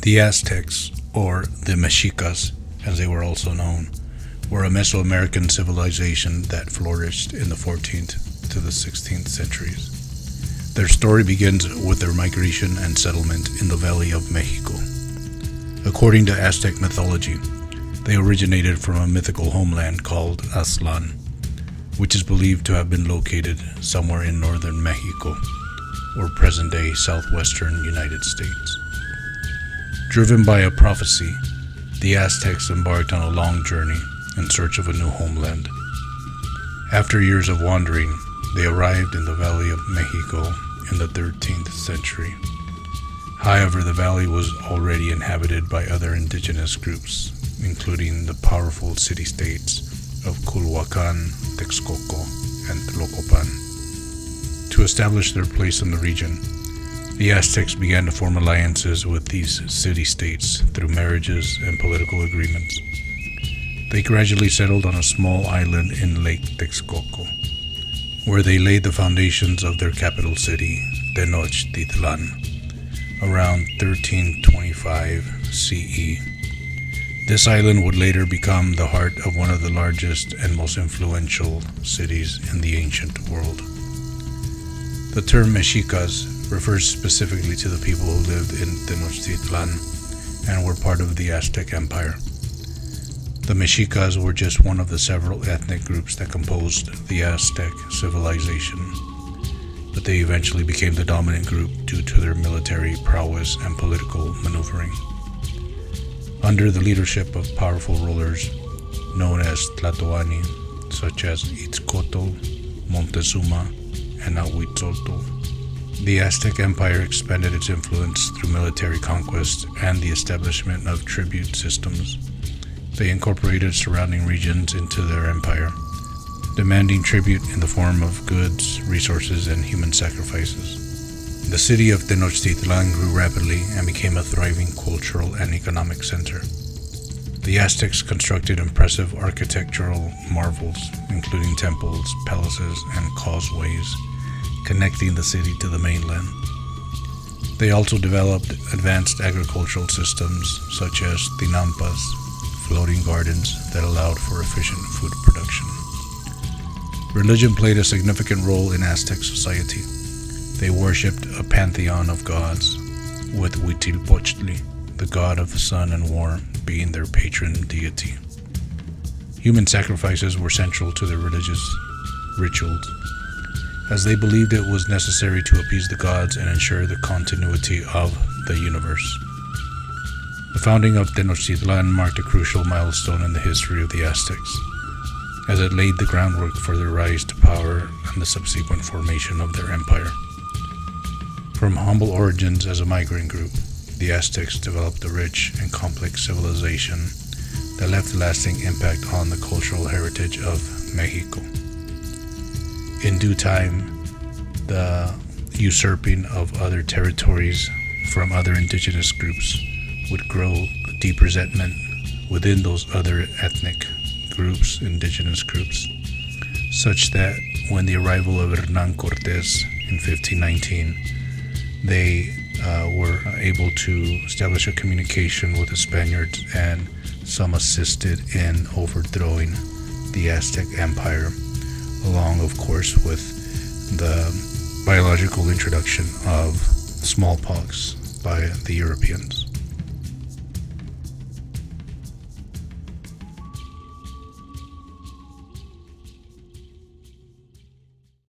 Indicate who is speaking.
Speaker 1: The Aztecs, or the Mexicas, as they were also known, were a Mesoamerican civilization that flourished in the 14th to the 16th centuries. Their story begins with their migration and settlement in the Valley of México. According to Aztec mythology, they originated from a mythical homeland called Aztlan, which is believed to have been located somewhere in northern Mexico, or present-day southwestern United States. Driven by a prophecy, the Aztecs embarked on a long journey in search of a new homeland. After years of wandering, they arrived in the Valley of Mexico in the 13th century. However, the valley was already inhabited by other indigenous groups, including the powerful city-states of Culhuacan, Texcoco, and Tlocopan. To establish their place in the region, the Aztecs began to form alliances with these city-states through marriages and political agreements. They gradually settled on a small island in Lake Texcoco, where they laid the foundations of their capital city, Tenochtitlan, around 1325 CE. This island would later become the heart of one of the largest and most influential cities in the ancient world. The term Mexicas refers specifically to the people who lived in Tenochtitlan and were part of the Aztec Empire. The Mexicas were just one of the several ethnic groups that composed the Aztec civilization, but they eventually became the dominant group due to their military prowess and political maneuvering. Under the leadership of powerful rulers known as Tlatoani, such as Itzcotl, Montezuma, and Nahuitzotl, the Aztec Empire expanded its influence through military conquest and the establishment of tribute systems. They incorporated surrounding regions into their empire, demanding tribute in the form of goods, resources, and human sacrifices. The city of Tenochtitlan grew rapidly and became a thriving cultural and economic center. The Aztecs constructed impressive architectural marvels, including temples, palaces, and causeways, connecting the city to the mainland. They also developed advanced agricultural systems such as tinampas, floating gardens that allowed for efficient food production. Religion played a significant role in Aztec society. They worshipped a pantheon of gods, with Huitzilopochtli, the god of the sun and war, being their patron deity. Human sacrifices were central to their religious rituals, as they believed it was necessary to appease the gods and ensure the continuity of the universe. The founding of Tenochtitlan marked a crucial milestone in the history of the Aztecs, as it laid the groundwork for their rise to power and the subsequent formation of their empire. From humble origins as a migrant group, the Aztecs developed a rich and complex civilization that left a lasting impact on the cultural heritage of Mexico. In due time, the usurping of other territories from other indigenous groups would grow a deep resentment within those other ethnic groups, indigenous groups, such that when the arrival of Hernán Cortés in 1519, they were able to establish a communication with the Spaniards, and some assisted in overthrowing the Aztec Empire, along, of course, with the biological introduction of smallpox by the Europeans.